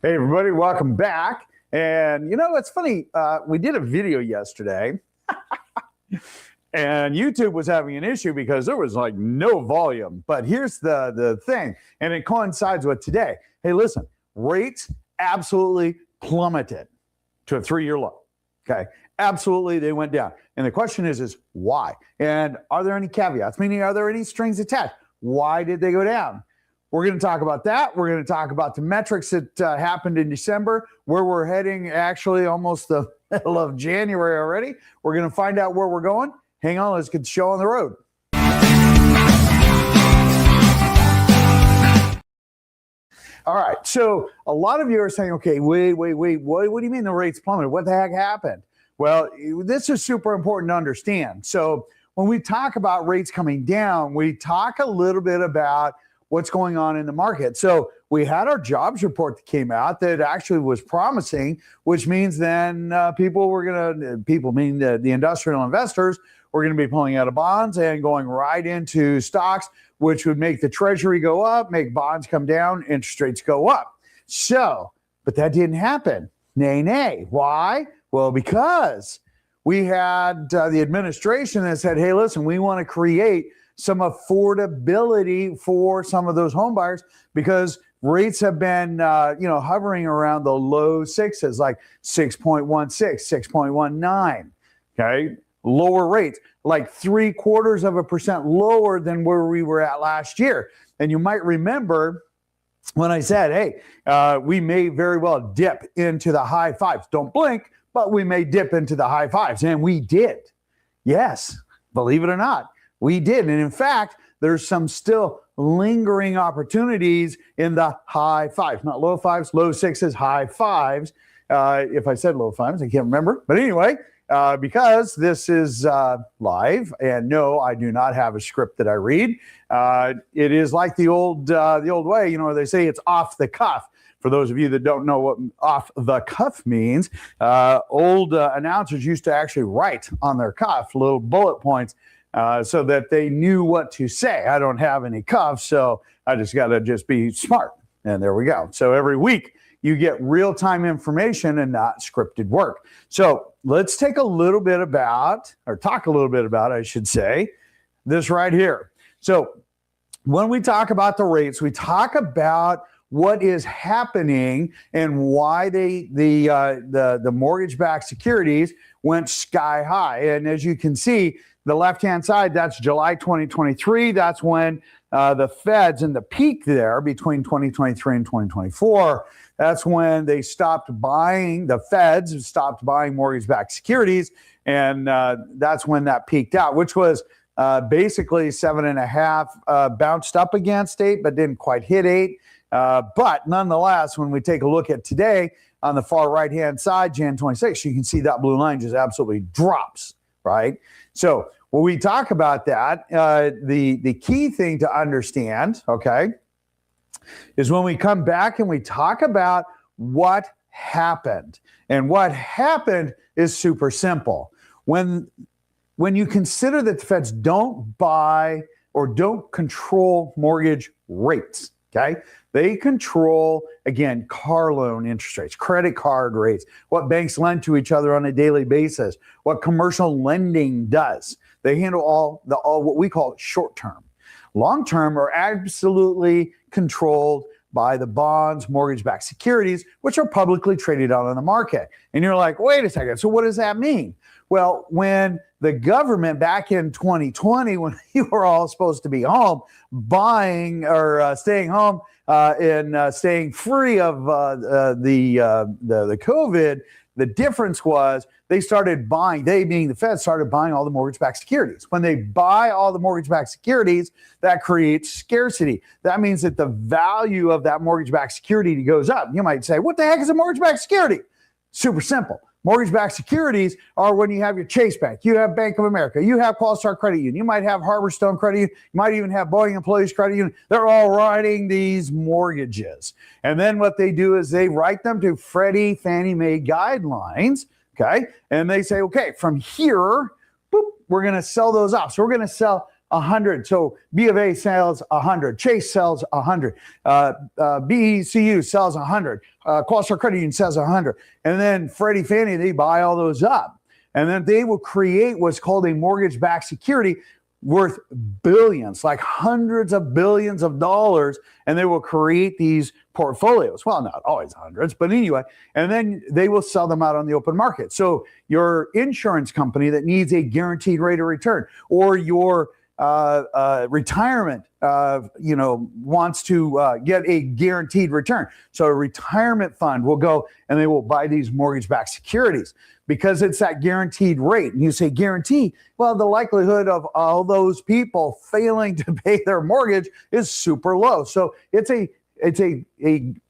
Hey, everybody, welcome back. And you know, it's funny, we did a video yesterday and YouTube was having an issue because there was like no volume. But here's the thing, and it coincides with today. Hey, listen, rates absolutely plummeted to a 3-year low. Okay, absolutely, they went down. And the question is why? And are there any caveats? Meaning, are there any strings attached? Why did they go down? We're going to talk about that. We're going to talk about the metrics that happened in December, where we're heading actually almost the middle of January already. We're going to find out where we're going. Hang on, let's get the show on the road. All right, so a lot of you are saying, okay, wait, what do you mean the rates plummeted? What the heck happened? Well, this is super important to understand. So when we talk about rates coming down, we talk a little bit about what's going on in the market. So we had our jobs report that came out that actually was promising, which means then people mean the industrial investors were going to be pulling out of bonds and going right into stocks, which would make the Treasury go up, make bonds come down, interest rates go up. So, but that didn't happen. Nay. Why? Well, because we had the administration that said, hey, listen, we want to create some affordability for some of those home buyers because rates have been, hovering around the low sixes, like 6.16, 6.19. Okay, lower rates, like 0.75% lower than where we were at last year. And you might remember when I said, hey, we may very well dip into the high fives. Don't blink, but we may dip into the high fives, and we did. Yes, believe it or not. We did. And in fact, there's some still lingering opportunities in the high fives, not low fives, low sixes, high fives. If I said low fives, I can't remember. But anyway, because this is live, and no, I do not have a script that I read. It is like the old way, where they say it's off the cuff. For those of you that don't know what off the cuff means, old announcers used to actually write on their cuff little bullet points so that they knew what to say. I don't have any cuffs, so I just got to be smart. And there we go. So every week you get real-time information and not scripted work. So let's talk a little bit about, I should say, this right here. So when we talk about the rates, we talk about what is happening and why the mortgage-backed securities went sky high. And as you can see, the left-hand side, that's July 2023. That's when the Feds in the peak there between 2023 and 2024, that's when they the Feds stopped buying mortgage-backed securities. And that's when that peaked out, which was basically 7.5, bounced up against 8, but didn't quite hit 8. But nonetheless, when we take a look at today on the far right-hand side, Jan 26, you can see that blue line just absolutely drops, right? So when we talk about that, the key thing to understand, okay, is when we come back and we talk about what happened. And what happened is super simple. When you consider that the Feds don't buy or don't control mortgage rates, okay, they control, again, car loan interest rates, credit card rates, what banks lend to each other on a daily basis, what commercial lending does. They handle all what we call short-term. Long-term are absolutely controlled by the bonds, mortgage-backed securities, which are publicly traded out on the market. And you're like, wait a second, so what does that mean? Well, when the government back in 2020, when you were all supposed to be home, buying or staying home and staying free of the COVID, the difference was they started buying, they being the Fed, started buying all the mortgage-backed securities. When they buy all the mortgage-backed securities, that creates scarcity. That means that the value of that mortgage-backed security goes up. You might say, what the heck is a mortgage-backed security? Super simple. Mortgage-backed securities are when you have your Chase Bank, you have Bank of America, you have Qualistar Credit Union, you might have Harborstone Credit Union, you might even have Boeing Employees Credit Union. They're all writing these mortgages. And then what they do is they write them to Freddie, Fannie Mae guidelines, okay? And they say, okay, from here, boop, we're going to sell those off. So we're going to sell 100. So B of A sells 100. Chase sells 100. BECU sells 100. Quasar Credit Union sells 100. And then Freddie Fannie, they buy all those up. And then they will create what's called a mortgage-backed security worth billions, like hundreds of billions of dollars, and they will create these portfolios. Well, not always hundreds, but anyway, and then they will sell them out on the open market. So your insurance company that needs a guaranteed rate of return, or your retirement, wants to get a guaranteed return. So a retirement fund will go and they will buy these mortgage-backed securities because it's that guaranteed rate. And you say guarantee, well, the likelihood of all those people failing to pay their mortgage is super low. So it's a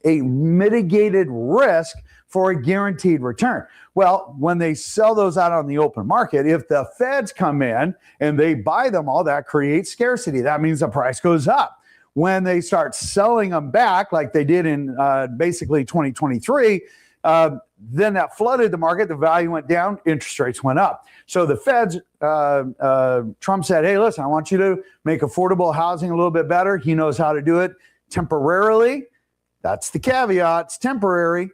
mitigated risk for a guaranteed return. Well, when they sell those out on the open market, if the feds come in and they buy them all, that creates scarcity. That means the price goes up. When they start selling them back, like they did in basically 2023, then that flooded the market, the value went down, interest rates went up. So the feds, Trump said, hey, listen, I want you to make affordable housing a little bit better. He knows how to do it temporarily. That's the caveat, it's temporary.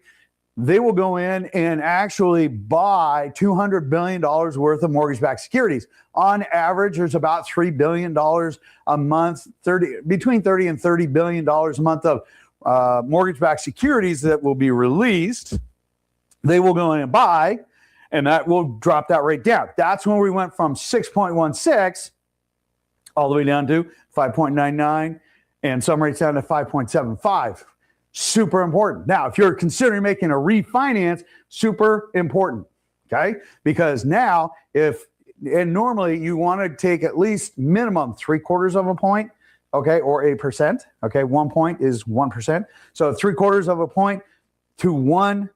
They will go in and actually buy $200 billion worth of mortgage-backed securities. On average, there's about $3 billion a month, between $30 and $30 billion a month of mortgage-backed securities that will be released. They will go in and buy, and that will drop that rate down. That's when we went from 6.16 all the way down to 5.99, and some rates down to 5.75. Super important. Now, if you're considering making a refinance, super important, okay? Because now, normally you want to take at least minimum 3/4 of a point, okay, or 1%, okay? 1 point is 1%. So 3/4 of a point to 1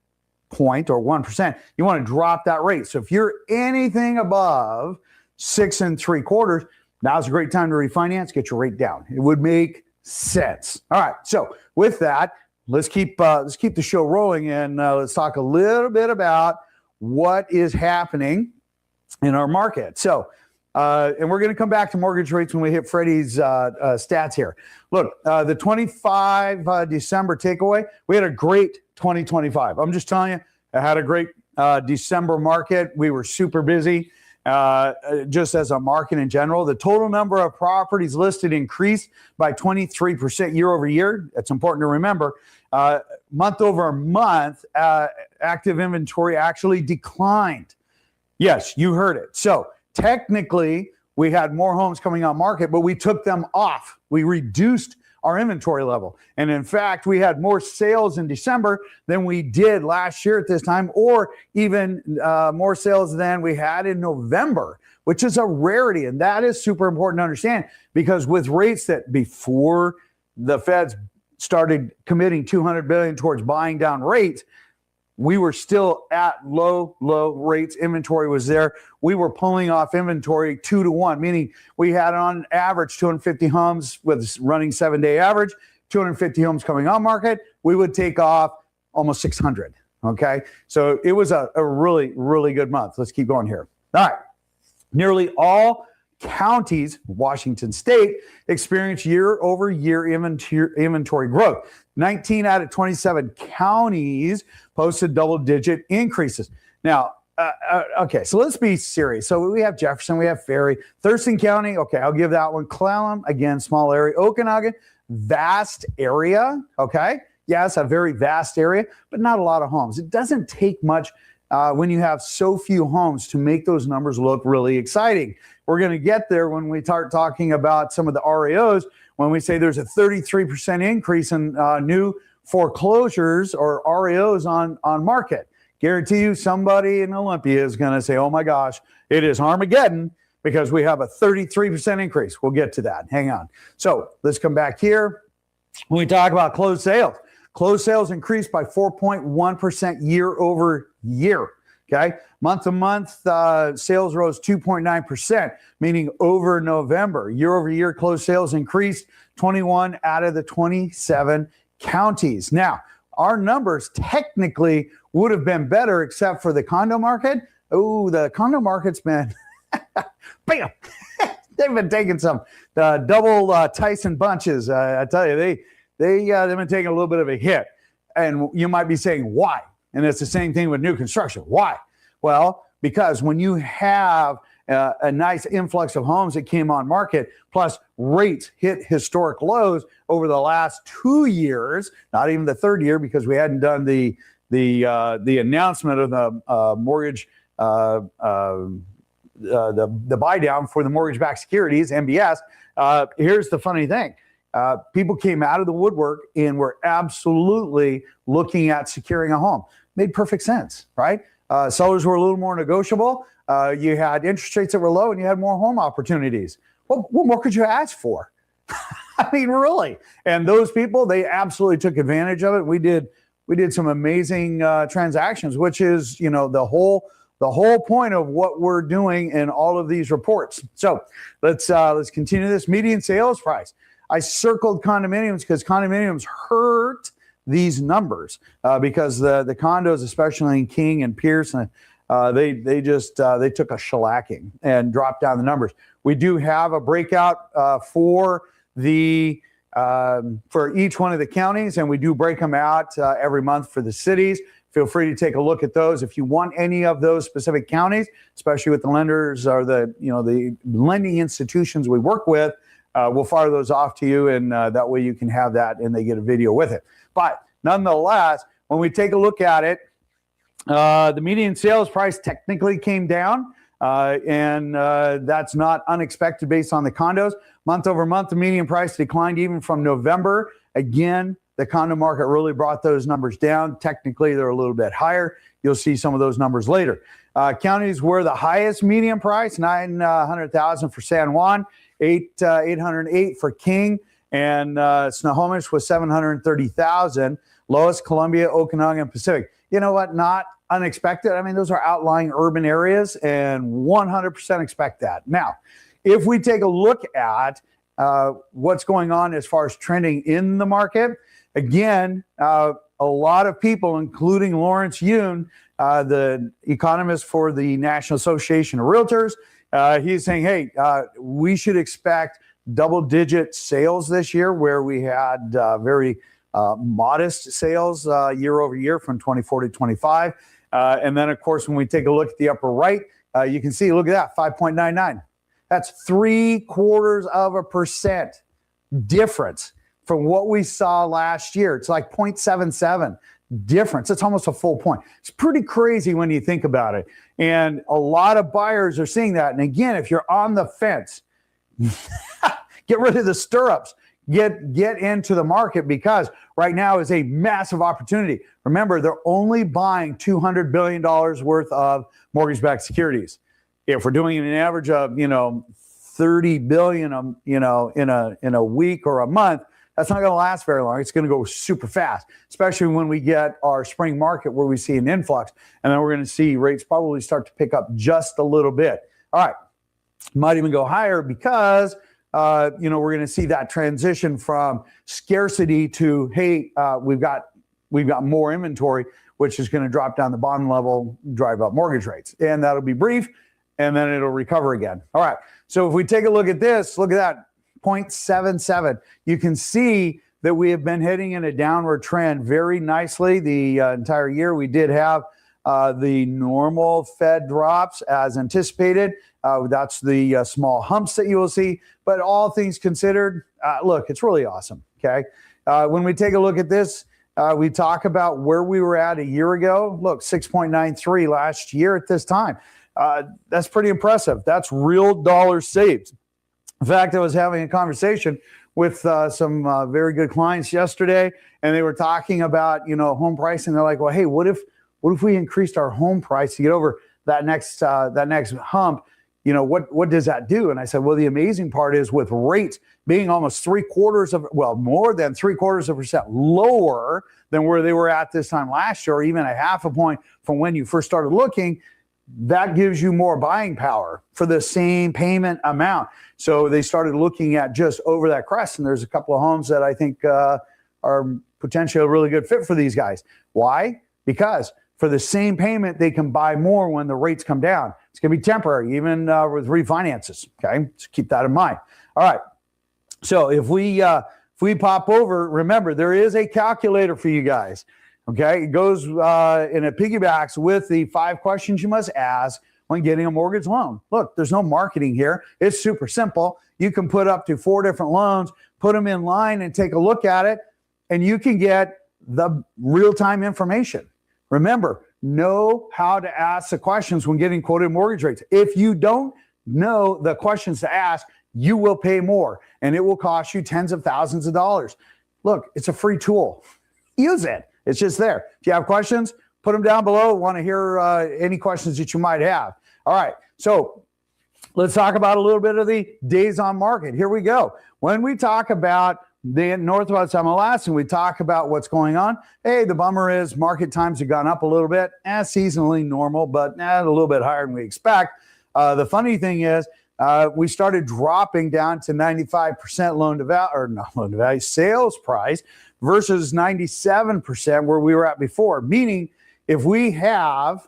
point or 1%, you want to drop that rate. So if you're anything above 6 3/4, now's a great time to refinance, get your rate down. It would make sense. All right. So with that, let's keep the show rolling, and let's talk a little bit about what is happening in our market. So, and we're going to come back to mortgage rates when we hit Freddie's stats here. Look, the 25 December takeaway, we had a great 2025. I'm just telling you, I had a great December market. We were super busy. Just as a market in general, the total number of properties listed increased by 23% year over year. That's important to remember. Month over month, active inventory actually declined. Yes, you heard it. So technically, we had more homes coming on market, but we took them off. We reduced our inventory level. And in fact, we had more sales in December than we did last year at this time, or even more sales than we had in November, which is a rarity. And that is super important to understand, because with rates that before the Feds started committing $200 billion towards buying down rates, we were still at low rates. Inventory was there. We were pulling off inventory 2 to 1, meaning we had on average 250 homes with running 7-day average, 250 homes coming on market. We would take off almost 600. Okay. So it was a really, really good month. Let's keep going here. All right. Nearly all counties, Washington State, experienced year-over-year inventory growth. 19 out of 27 counties posted double-digit increases. Now, okay, so let's be serious. So we have Jefferson, we have Ferry, Thurston County. Okay, I'll give that one. Clallam, again, small area. Okanagan, vast area. Okay, yes, a very vast area, but not a lot of homes. It doesn't take much when you have so few homes to make those numbers look really exciting. We're going to get there when we start talking about some of the REOs, when we say there's a 33% increase in new foreclosures or REOs on market. Guarantee you somebody in Olympia is going to say, oh my gosh, it is Armageddon, because we have a 33% increase. We'll get to that. Hang on. So let's come back here. When we talk about closed sales increased by 4.1% year over year. Okay. Month to month, sales rose 2.9%, meaning over November. Year over year, closed sales increased 21 out of the 27 counties. Now, our numbers technically would have been better except for the condo market. Oh, the condo market's been, bam, they've been taking some double Tyson bunches. I tell you, they've been taking a little bit of a hit. And you might be saying, why? And it's the same thing with new construction. Why? Well, because when you have a nice influx of homes that came on market, plus rates hit historic lows over the last 2 years, not even the third year, because we hadn't done the announcement of the mortgage, the buy down for the mortgage-backed securities, MBS. Here's the funny thing. People came out of the woodwork and were absolutely looking at securing a home. Made perfect sense, right? Sellers were a little more negotiable. You had interest rates that were low and you had more home opportunities. What more could you ask for? I mean, really. And those people, they absolutely took advantage of it. We did some amazing transactions, which is, the whole point of what we're doing in all of these reports. So let's continue this. Median sales price. I circled condominiums because condominiums hurt these numbers because the condos, especially in King and Pierce, they took a shellacking and dropped down the numbers. We do have a breakout for each one of the counties, and we do break them out every month for the cities. Feel free to take a look at those. If you want any of those specific counties, especially with the lenders or the lending institutions we work with, we'll fire those off to you, and that way you can have that and they get a video with it. But nonetheless, when we take a look at it, the median sales price technically came down, and that's not unexpected based on the condos. Month over month, the median price declined even from November. Again, the condo market really brought those numbers down. Technically, they're a little bit higher. You'll see some of those numbers later. Counties were the highest median price, $900,000 for San Juan, $808 for King, and Snohomish was $730,000. Lowest, Columbia, Okanagan, and Pacific. You know what? Not unexpected. I mean, those are outlying urban areas, and 100% expect that. Now, if we take a look at what's going on as far as trending in the market, again, a lot of people, including Lawrence Yun, the economist for the National Association of Realtors, he's saying, hey, we should expect double-digit sales this year, where we had very modest sales year over year from 24 to 25. And then, of course, when we take a look at the upper right, you can see, look at that, 5.99. That's 0.75% difference from what we saw last year. It's like 0.77 difference. It's almost a full point. It's pretty crazy when you think about it. And a lot of buyers are seeing that. And again, if you're on the fence, get rid of the stirrups. Get into the market, because right now is a massive opportunity. Remember, they're only buying $200 billion worth of mortgage-backed securities. If we're doing an average of, $30 billion, in a week or a month, that's not going to last very long. It's going to go super fast, especially when we get our spring market where we see an influx, and then we're going to see rates probably start to pick up just a little bit. All right, might even go higher because we're going to see that transition from scarcity to, hey, we've got more inventory, which is going to drop down the bottom level, drive up mortgage rates. And that'll be brief, and then it'll recover again. All right. So if we take a look at this, look at that, 0.77. You can see that we have been heading in a downward trend very nicely the entire year. We did have the normal Fed drops as anticipated. That's the small humps that you will see. But all things considered, look, it's really awesome, okay? When we take a look at this, we talk about where we were at a year ago. Look, 6.93 last year at this time. That's pretty impressive. That's real dollars saved. In fact, I was having a conversation with some very good clients yesterday, and they were talking about, home pricing. They're like, well, hey, what if we increased our home price to get over that next hump? What does that do? And I said, well, the amazing part is with rates being almost more than 0.75% lower than where they were at this time last year, or even a half a point from when you first started looking, that gives you more buying power for the same payment amount. So they started looking at just over that crest, and there's a couple of homes that I think are potentially a really good fit for these guys. Why? Because for the same payment, they can buy more when the rates come down. It's going to be temporary, even with refinances. Okay, so keep that in mind. All right. So if we pop over, remember there is a calculator for you guys. Okay, it goes and it piggybacks with the 5 questions you must ask when getting a mortgage loan. Look, there's no marketing here. It's super simple. You can put up to 4 different loans, put them in line and take a look at it, and you can get the real-time information. Remember, know how to ask the questions when getting quoted mortgage rates. If you don't know the questions to ask, you will pay more, and it will cost you tens of thousands of dollars. Look, it's a free tool. Use it. It's just there. If you have questions, put them down below. Want to hear any questions that you might have. All right, so let's talk about a little bit of the days on market. Here we go. When we talk about the Northwest MLS and we talk about what's going on, hey, the bummer is market times have gone up a little bit, seasonally normal, but a little bit higher than we expect. The funny thing is, we started dropping down to 95% loan to value, or not loan to value, sales price versus 97% where we were at before. Meaning, if we have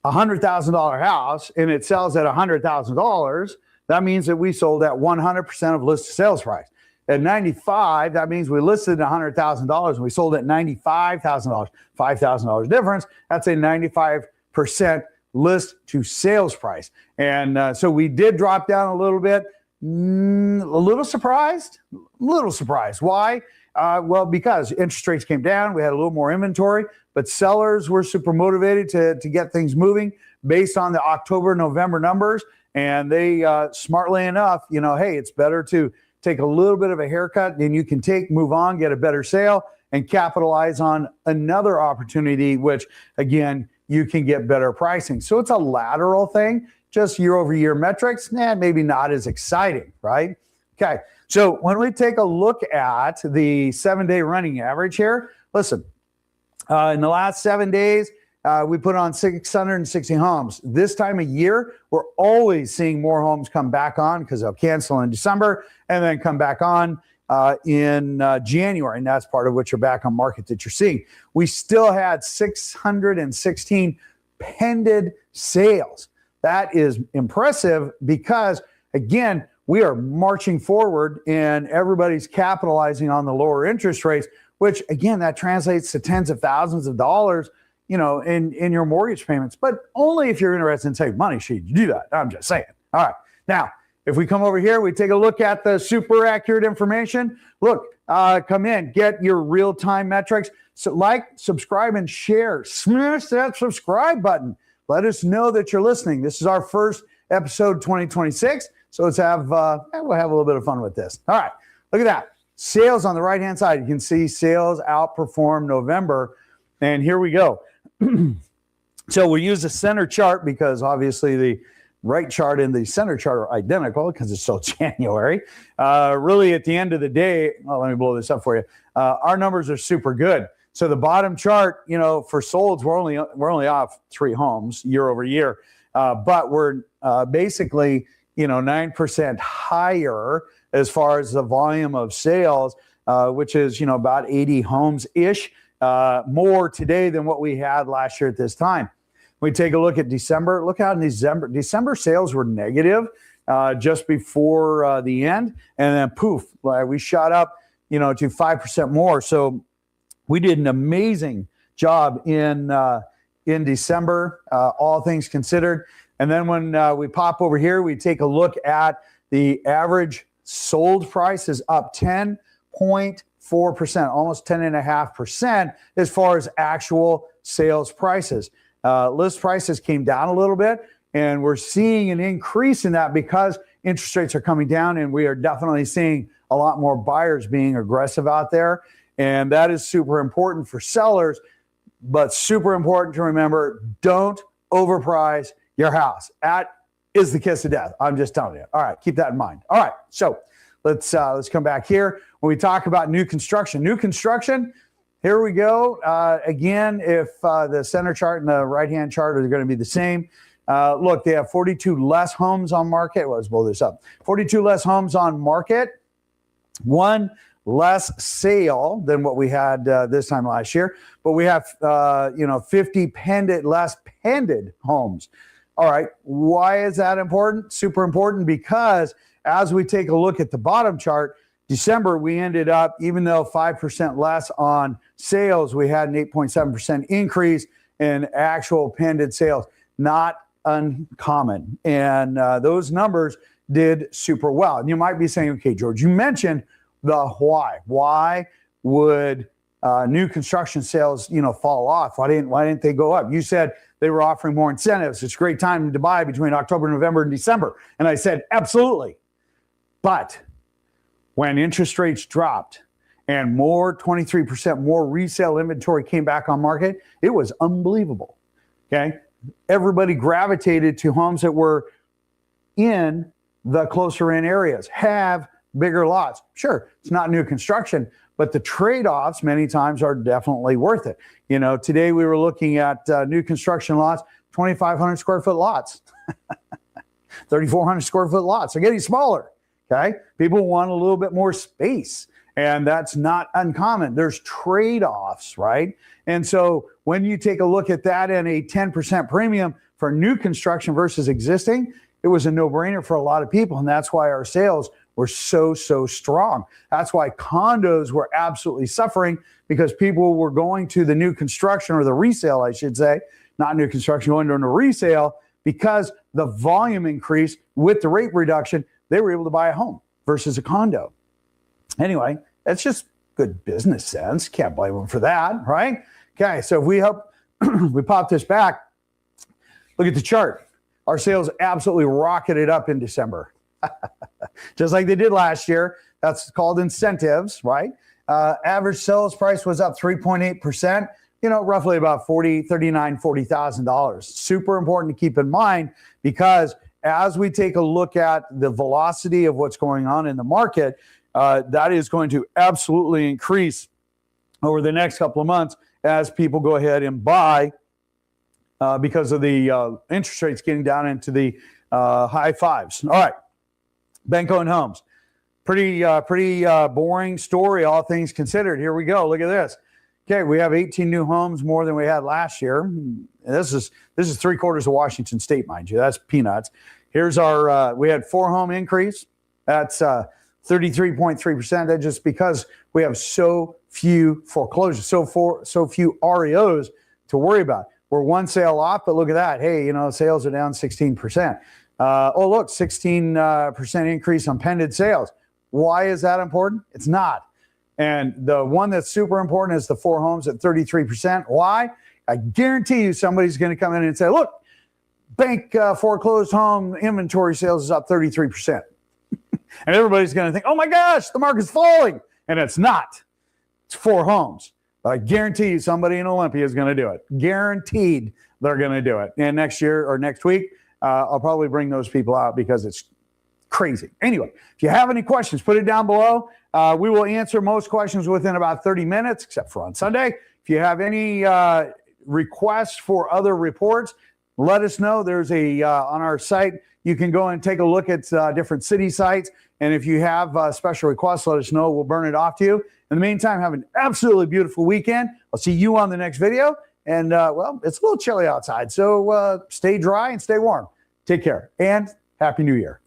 a $100,000 house and it sells at $100,000, that means that we sold at 100% of listed sales price. At 95, that means we listed at $100,000 and we sold at $95,000, $5,000 difference. That's a 95% list to sales price. And so we did drop down a little bit. A little surprised. Why? Well, because interest rates came down, we had a little more inventory, but sellers were super motivated to get things moving based on the October, November numbers. And they, smartly enough, hey, it's better to take a little bit of a haircut than you can move on, get a better sale, and capitalize on another opportunity, which, again, you can get better pricing. So it's a lateral thing, just year-over-year metrics, maybe not as exciting, right? Okay, so when we take a look at the 7-day running average here, listen, in the last 7 days, we put on 660 homes. This time of year, we're always seeing more homes come back on because they'll cancel in December and then come back on in January. And that's part of what you're back on market that you're seeing. We still had 616 pended sales. That is impressive because, again, we are marching forward and everybody's capitalizing on the lower interest rates, which, again, that translates to tens of thousands of dollars in your mortgage payments, but only if you're interested in saving money should you do that. I'm just saying. All right. Now, if we come over here, we take a look at the super accurate information. Look, come in, get your real-time metrics. So subscribe, and share. Smash that subscribe button. Let us know that you're listening. This is our first episode 2026. So we'll have a little bit of fun with this. All right. Look at that. Sales on the right-hand side. You can see sales outperformed November. And here we go. So we use the center chart because obviously the right chart and the center chart are identical because it's still January. Really, at the end of the day, let me blow this up for you. Our numbers are super good. So the bottom chart, for solds, we're only off 3 homes year over year, but we're basically 9% higher as far as the volume of sales, which is about 80 homes ish. More today than what we had last year at this time. We take a look at December. Look out in December. December sales were negative just before the end, and then poof, we shot up, to 5% more. So we did an amazing job in December, all things considered. And then when we pop over here, we take a look at the average sold price is up 10.4%, almost 10.5% as far as actual sales prices. List prices came down a little bit, and we're seeing an increase in that because interest rates are coming down, and we are definitely seeing a lot more buyers being aggressive out there. And that is super important for sellers, but super important to remember, don't overprice your house. That is the kiss of death. I'm just telling you. All right, keep that in mind. All right, so let's come back here. When we talk about new construction, here we go. Again, if the center chart and the right-hand chart are going to be the same, look, they have 42 less homes on market. Let's blow this up. 42 less homes on market, 1 less sale than what we had this time last year. But we have, 50 less pended homes. All right, why is that important? Super important because as we take a look at the bottom chart, December, we ended up, even though 5% less on sales, we had an 8.7% increase in actual pended sales. Not uncommon. And those numbers did super well. And you might be saying, okay, George, you mentioned the why. Why would new construction sales, fall off? Why didn't they go up? You said they were offering more incentives. It's a great time to buy between October, November, and December. And I said, absolutely. But when interest rates dropped and 23% more resale inventory came back on market, it was unbelievable. Okay. Everybody gravitated to homes that were in the closer in areas, have bigger lots. Sure, it's not new construction, but the trade-offs many times are definitely worth it. Today we were looking at new construction lots, 2,500 square foot lots, 3,400 square foot lots. They're getting smaller. Okay, people want a little bit more space, and that's not uncommon. There's trade-offs, right? And so when you take a look at that and a 10% premium for new construction versus existing, it was a no-brainer for a lot of people, and that's why our sales were so strong. That's why condos were absolutely suffering, because people were going to the new construction, or the resale, I should say, not new construction, going to a resale, because the volume increase with the rate reduction, they were able to buy a home versus a condo. Anyway, that's just good business sense. Can't blame them for that, right? Okay, so if we pop this back, look at the chart. Our sales absolutely rocketed up in December, just like they did last year. That's called incentives, right? Average sales price was up 3.8%, roughly about $40,000. Super important to keep in mind, because as we take a look at the velocity of what's going on in the market, that is going to absolutely increase over the next couple of months as people go ahead and buy because of the interest rates getting down into the high fives. All right, Banco and Homes. Pretty boring story, all things considered. Here we go. Look at this. Okay, we have 18 new homes more than we had last year. And this is 3/4 of Washington State, mind you. That's peanuts. Here's our, we had 4 home increase. That's 33.3%. That's just because we have so few foreclosures, so few REOs to worry about. We're one sale off, but look at that. Hey, sales are down 16%. Oh, look, 16% increase on pended sales. Why is that important? It's not. And the one that's super important is the 4 homes at 33%. Why? I guarantee you somebody's going to come in and say, look, bank foreclosed home inventory sales is up 33%. And everybody's going to think, oh my gosh, the market's falling. And it's not. It's 4 homes. But I guarantee you somebody in Olympia is going to do it. Guaranteed they're going to do it. And next year or next week, I'll probably bring those people out because it's crazy. Anyway, if you have any questions, put it down below. We will answer most questions within about 30 minutes, except for on Sunday. If you have any requests for other reports, let us know. There's a on our site, you can go and take a look at different city sites. And if you have special requests, let us know. We'll burn it off to you. In the meantime, have an absolutely beautiful weekend. I'll see you on the next video. And, well, it's a little chilly outside, so stay dry and stay warm. Take care, and Happy New Year.